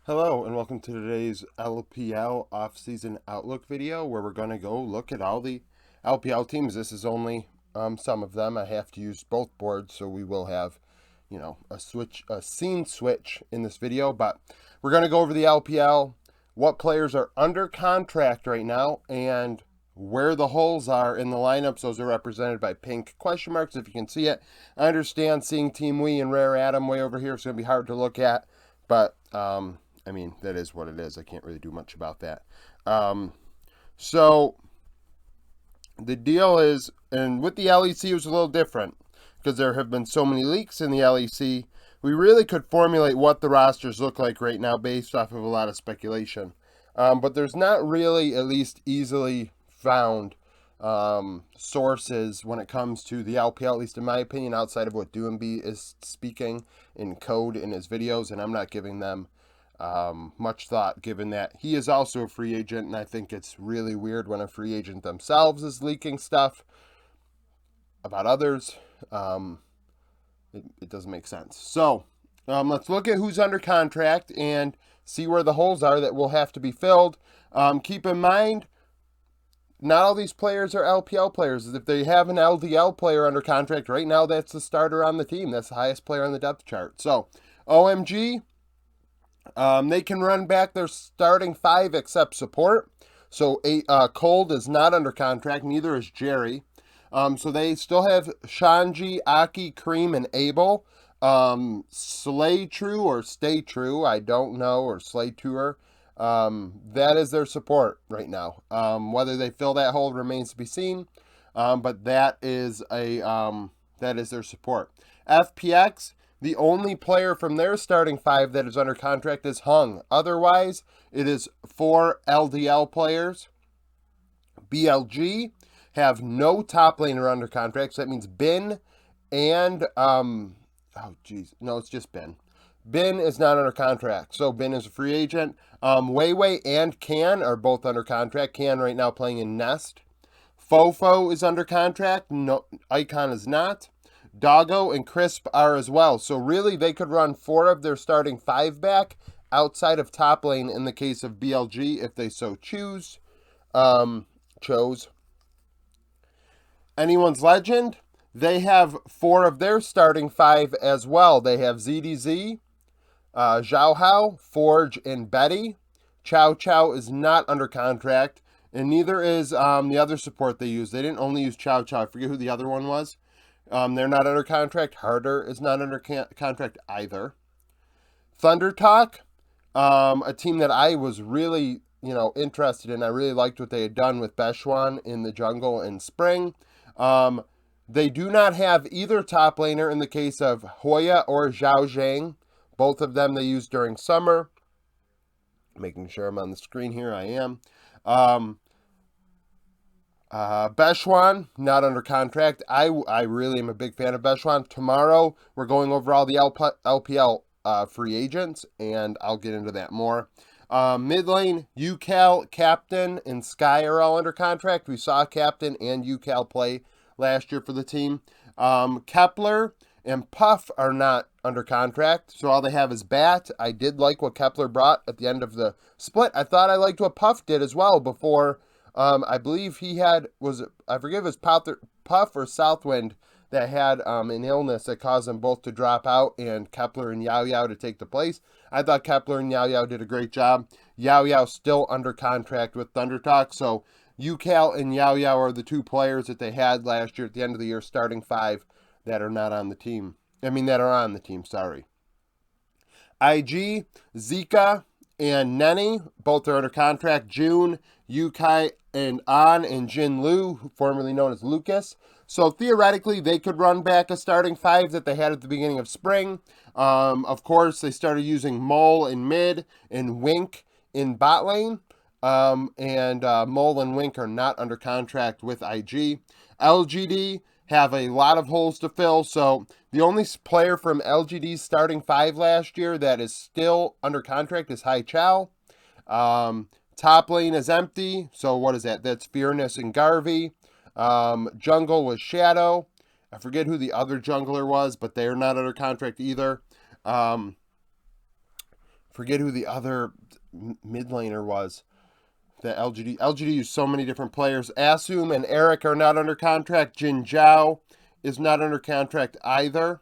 Hello and welcome to today's LPL Offseason Outlook video where we're going to go look at all the LPL teams. This is only some of them. I have to use both boards, so we will have, a scene switch in this video. But we're going to go over the LPL, what players are under contract right now, and where the holes are in the lineups. Those are represented by pink question marks, if you can see it. I understand seeing Team Wee and Rare Atom way over here is going to be hard to look at, but I mean, that is what it is. I can't really do much about that. So the deal is, and with the LEC it was a little different because there have been so many leaks in the LEC. We really could formulate what the rosters look like right now based off of a lot of speculation. But there's not really, at least easily found sources when it comes to the LPL, at least in my opinion, outside of what Doomby is speaking in code in his videos, and I'm not giving them much thought, given that he is also a free agent, and I think it's really weird when a free agent themselves is leaking stuff about others. It doesn't make sense. So let's look at who's under contract and see where the holes are that will have to be filled. Keep in mind, not all these players are LPL players. If they have an LDL player under contract right now, that's the starter on the team. That's the highest player on the depth chart. So OMG, they can run back their starting five except support. So Cold is not under contract. Neither is Jerry. So they still have Shanji, Aki, Cream, and Abel. Slay True or Stay True, I don't know, or Slay Tour. That is their support right now. Whether they fill that hole remains to be seen. But that is their support. FPX. The only player from their starting five that is under contract is Hung. Otherwise, it is 4 LDL players. BLG have no top laner under contract. So that means Bin and it's just Bin. Bin is not under contract, so Bin is a free agent. Weiwei and Can are both under contract. Can right now playing in Nest. Fofo is under contract. No, Icon is not. Doggo and Crisp are as well. So really, they could run 4 of their starting 5 back outside of top lane in the case of BLG if they so chose. Anyone's Legend, they have 4 of their starting 5 as well. They have ZDZ, Zhao Hao, Forge, and Betty. Chow Chow is not under contract, and neither is the other support they use. They didn't only use Chow Chow. I forget who the other one was. They're not under contract. Harder is not under contract either. Thunder Talk, a team that I was really, interested in. I really liked what they had done with Bechuan in the jungle in spring. They do not have either top laner in the case of Hoya or Zhao Zhang. Both of them they used during summer. Making sure I'm on the screen here. I am. Bechuan, not under contract. I really am a big fan of Bechuan. Tomorrow, we're going over all the LPL free agents, and I'll get into that more. Mid lane, UCal, Captain, and Sky are all under contract. We saw Captain and UCal play last year for the team. Kepler and Puff are not under contract, so all they have is Bat. I did like what Kepler brought at the end of the split. I thought I liked what Puff did as well before. I believe he had, I forget if it was Puff or Southwind that had an illness that caused them both to drop out and Kepler and Yao Yao to take the place. I thought Kepler and Yao Yao did a great job. Yao Yao still under contract with Thunder Talk, so UCal and Yao Yao are the 2 players that they had last year at the end of the year, starting 5 that are not on the team. That are on the team, sorry. IG, Zika, and Nenny, both are under contract. June, Yukai, and An, and Jin Lu, formerly known as Lucas. So theoretically, they could run back a starting 5 that they had at the beginning of spring. Of course, they started using Mole in mid and Wink in bot lane. Mole and Wink are not under contract with IG. LGD have a lot of holes to fill, so the only player from LGD's starting 5 last year that is still under contract is Hai Chao. Top lane is empty, so what is that? That's Fearness and Garvey. Jungle was Shadow. I forget who the other jungler was, but they're not under contract either. forget who the other mid laner was. The LGD used so many different players. Asum and Eric are not under contract. Jin Zhao is not under contract either.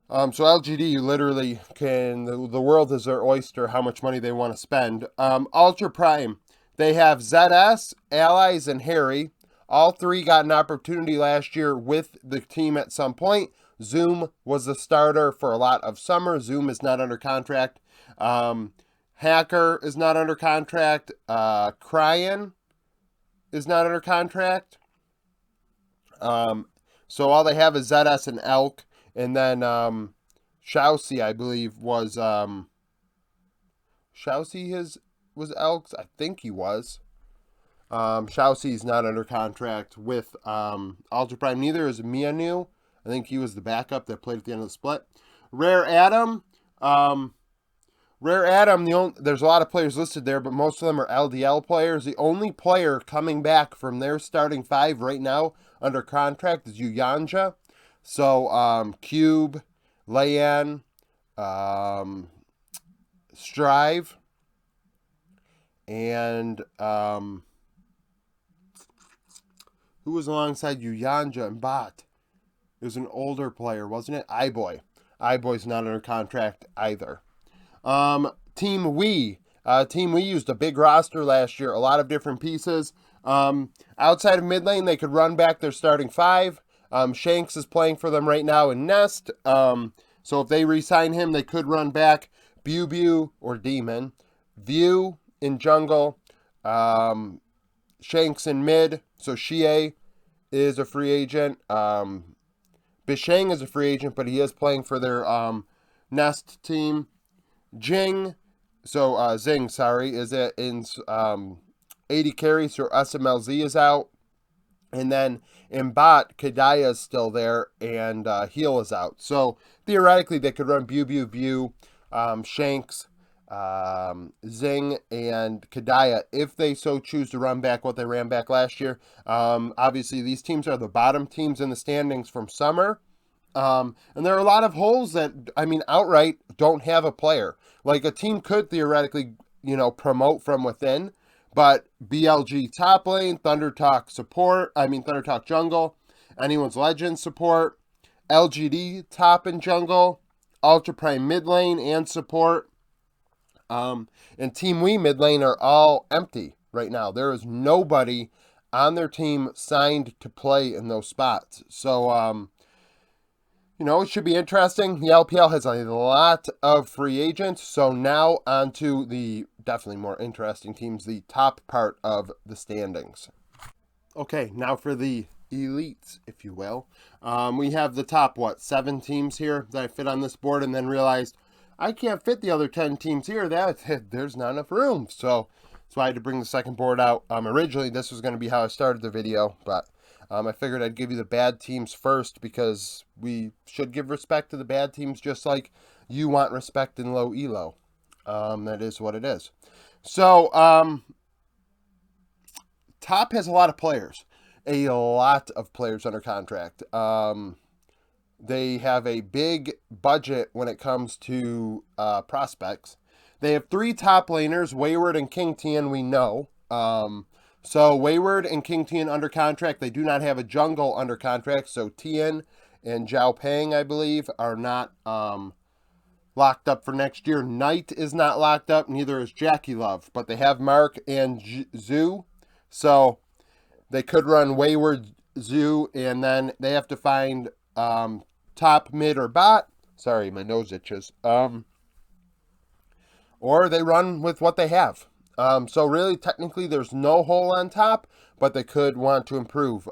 So LGD, you literally can, the world is their oyster, how much money they want to spend. Ultra Prime, they have ZS, Allies, and Harry. All three got an opportunity last year with the team at some point. Zoom was the starter for a lot of summer. Zoom is not under contract. Hacker is not under contract. Cryan is not under contract. So all they have is ZS and Elk. And then Shousey, I believe, was Shousey was Elks? I think he was. Shousey's not under contract with Ultra Prime. Neither is Mianu. I think he was the backup that played at the end of the split. Rare Adam. There's a lot of players listed there, but most of them are LDL players. The only player coming back from their starting five right now under contract is Uyanja. So, Cube, Layan, Strive, and who was alongside Uyanja and Bot? It was an older player, wasn't it? iBoy. iBoy's not under contract either. Team Wii. Team Wii used a big roster last year, a lot of different pieces. Outside of mid lane, they could run back their starting five. Shanks is playing for them right now in Nest. So if they re-sign him, they could run back Bew or Demon. View in jungle. Shanks in mid. So Xie is a free agent. Bishang is a free agent, but he is playing for their Nest team. Zing, is it in 80 carries, so SMLZ is out. And then in bot, Kadaya is still there, and Heal is out. So theoretically, they could run Bew, Shanks, Zing, and Kadaya if they so choose to run back what they ran back last year. Obviously, these teams are the bottom teams in the standings from summer. And there are a lot of holes that, outright don't have a player. Like a team could theoretically, promote from within, but BLG top lane, Thunder Talk jungle, Anyone's Legend support, LGD top and jungle, Ultra Prime mid lane and support, and Team Wii mid lane are all empty right now. There is nobody on their team signed to play in those spots. So, it should be interesting. The LPL has a lot of free agents. So now on to the definitely more interesting teams, the top part of the standings. Okay, now for the elites, if you will. We have the top, 7 teams here that I fit on this board, and then realized I can't fit the other 10 teams here. There's not enough room. So I had to bring the second board out. Originally, this was going to be how I started the video, but I figured I'd give you the bad teams first because we should give respect to the bad teams just like you want respect in low elo. That is what it is. So, top has a lot of players. A lot of players under contract. They have a big budget when it comes to prospects. They have 3 top laners, Wayward and King Tian, we know. So Wayward and King Tian under contract. They do not have a jungle under contract. So Tian and Zhao Peng, I believe, are not locked up for next year. Knight is not locked up. Neither is Jackie Love. But they have Mark and Zhu. So they could run Wayward, Zhu, and then they have to find top, mid, or bot. Sorry, my nose itches. Or they run with what they have. So really, technically, there's no hole on top, but they could want to improve.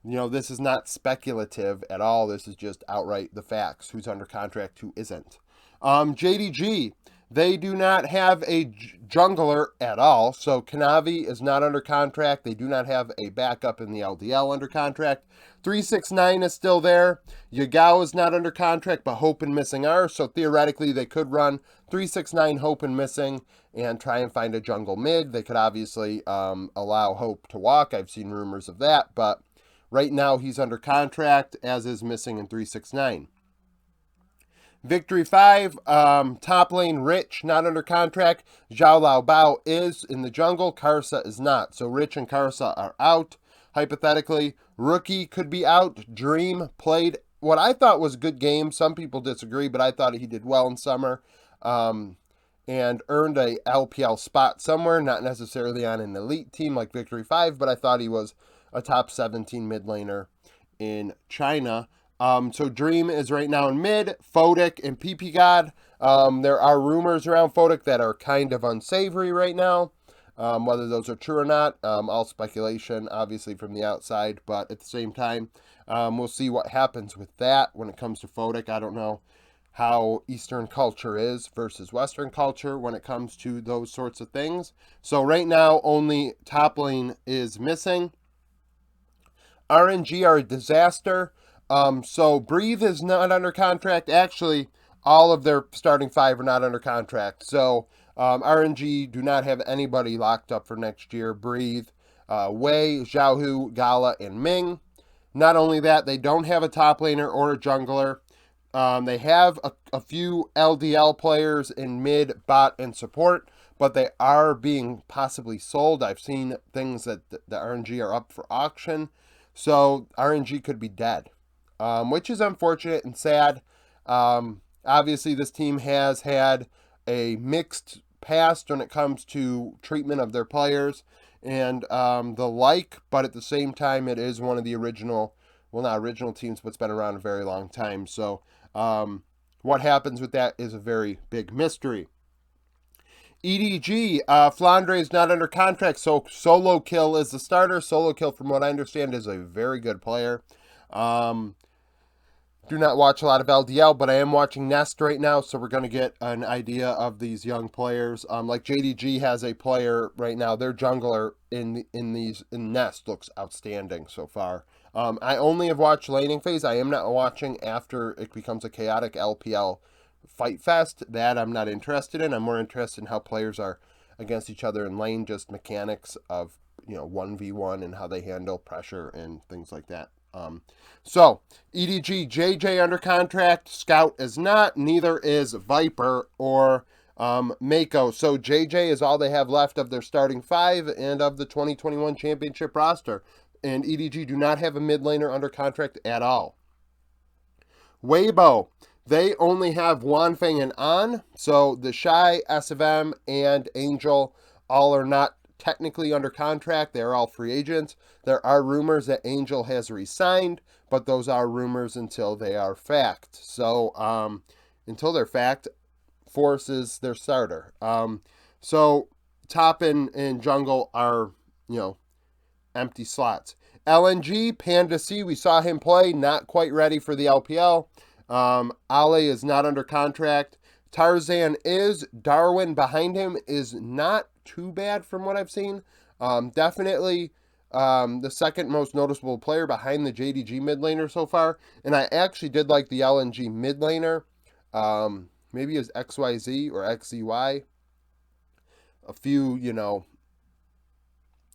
This is not speculative at all. This is just outright the facts. Who's under contract, who isn't. JDG, they do not have a jungler at all. So Kanavi is not under contract. They do not have a backup in the LDL under contract. 369 is still there. Yagao is not under contract, but Hope and Missing are. So theoretically, they could run 369, Hope and Missing, and try and find a jungle mid. They could obviously allow Hope to walk. I've seen rumors of that, but right now he's under contract, as is Missing in 369. Victory 5, top lane Rich, not under contract. Zhao Lao Bao is in the jungle. Karsa is not. So Rich and Karsa are out, hypothetically. Rookie could be out. Dream played what I thought was a good game. Some people disagree, but I thought he did well in summer. And earned a LPL spot somewhere, not necessarily on an elite team like Victory 5, but I thought he was a top 17 mid laner in China. So Dream is right now in mid. Fodic and PP God. There are rumors around Fodic that are kind of unsavory right now. Whether those are true or not, all speculation, obviously, from the outside. But at the same time, we'll see what happens with that when it comes to Fodic. I don't know how Eastern culture is versus Western culture when it comes to those sorts of things. So right now, only top lane is missing. RNG are a disaster. So Breathe is not under contract. Actually, all of their starting 5 are not under contract. So RNG do not have anybody locked up for next year. Breathe, Wei, Xiaohu, Gala, and Ming. Not only that, they don't have a top laner or a jungler. They have a few LDL players in mid, bot, and support, but they are being possibly sold. I've seen things that the RNG are up for auction. So RNG could be dead, which is unfortunate and sad. Obviously, this team has had a mixed past when it comes to treatment of their players and the like, but at the same time, it is one of the original, well, not original teams, but it's been around a very long time. So what happens with that is a very big mystery. EDG, Flandre is not under contract, so Solo Kill is the starter. Solo Kill, from what I understand, is a very good player. Do not watch a lot of LDL, but I am watching Nest right now, so we're going to get an idea of these young players. Like JDG has a player right now. Their jungler in Nest looks outstanding so far. I only have watched laning phase. I am not watching after it becomes a chaotic LPL fight fest. That I'm not interested in. I'm more interested in how players are against each other in lane, just mechanics of 1v1 and how they handle pressure and things like that. So EDG, JJ under contract, Scout is not, neither is Viper or Mako. So JJ is all they have left of their starting 5 and of the 2021 championship roster. And EDG do not have a mid laner under contract at all. Weibo, they only have Wanfeng and An. So the Shy, SFM, and Angel all are not technically under contract. They're all free agents. There are rumors that Angel has resigned, but those are rumors until they are fact. So until they're fact, Force is their starter. So top and jungle are, empty slots. LNG, Panda C, we saw him play, not quite ready for the LPL. Ale is not under contract. Tarzan is. Darwin behind him is not too bad from what I've seen. Definitely the second most noticeable player behind the JDG mid laner so far. And I actually did like the LNG mid laner. Maybe it was XYZ or XZY. A few,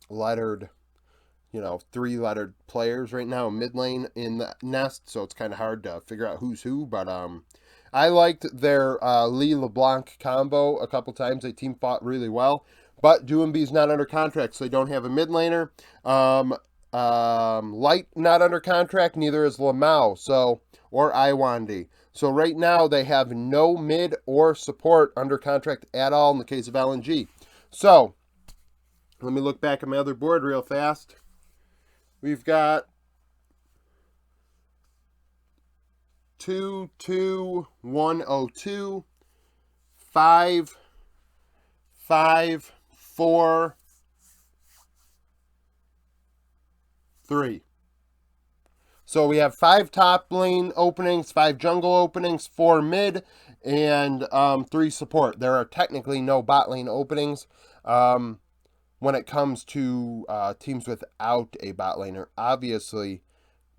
lettered, 3-lettered players right now mid lane in the Nest. So it's kind of hard to figure out who's who. But I liked their Lee LeBlanc combo a couple times. They team fought really well. But Doombee's not under contract, so they don't have a mid laner. Light not under contract, neither is Lamau, or Iwandi. So right now they have no mid or support under contract at all in the case of LNG. So let me look back at my other board real fast. We've got 2-2-1-0-2, 5-5-4-3. So we have 5 top lane openings, 5 jungle openings, 4 mid, and 3 support. There are technically no bot lane openings when it comes to teams without a bot laner. Obviously,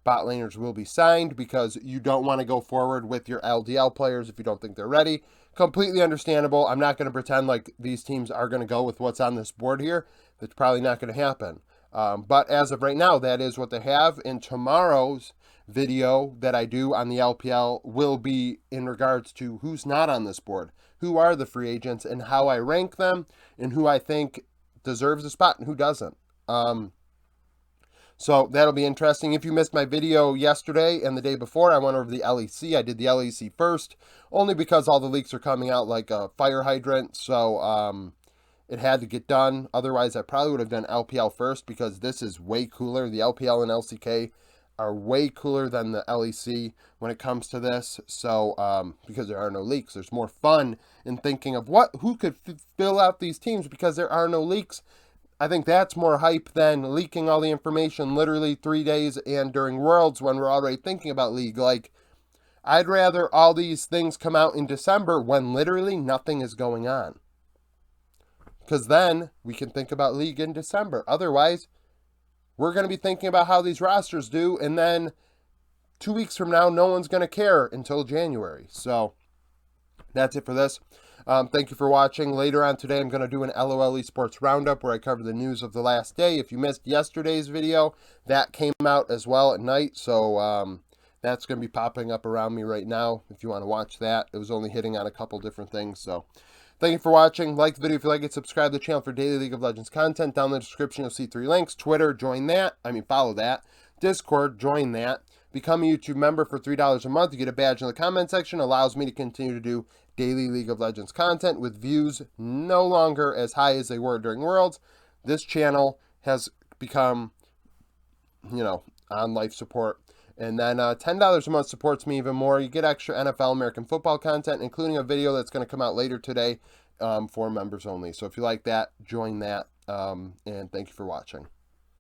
bot laners will be signed because you don't want to go forward with your LDL players if you don't think they're ready. Completely understandable. I'm not going to pretend like these teams are going to go with what's on this board here. That's probably not going to happen. But as of right now, that is what they have. In tomorrow's video that I do on the LPL will be in regards to who's not on this board, who are the free agents, and how I rank them, and who I think deserves a spot and who doesn't. So that'll be interesting. If you missed my video yesterday and the day before, I went over the LEC. I did the LEC first, only because all the leaks are coming out like a fire hydrant. So it had to get done. Otherwise, I probably would have done LPL first, because this is way cooler. The LPL and LCK are way cooler than the LEC when it comes to this. So because there are no leaks, there's more fun in thinking of who could fill out these teams because there are no leaks. I think that's more hype than leaking all the information literally 3 days and during Worlds when we're already thinking about League. Like, I'd rather all these things come out in December when literally nothing is going on, because then we can think about League in December. Otherwise, we're going to be thinking about how these rosters do, and then 2 weeks from now, no one's going to care until January. So that's it for this. Thank you for watching. Later on today, I'm going to do an LOL Esports Roundup where I cover the news of the last day. If you missed yesterday's video, that came out as well at night. So that's going to be popping up around me right now if you want to watch that. It was only hitting on a couple different things. So thank you for watching. Like the video if you like it. Subscribe to the channel for daily League of Legends content. Down in the description, you'll see 3 links. Twitter, join that. Follow that. Discord, join that. Become a YouTube member for $3 a month. You get a badge in the comment section. Allows me to continue to do daily League of Legends content with views no longer as high as they were during Worlds. This channel has become, on life support. And then $10 a month supports me even more. You get extra NFL American football content, including a video that's going to come out later today for members only. So if you like that, join that. And thank you for watching.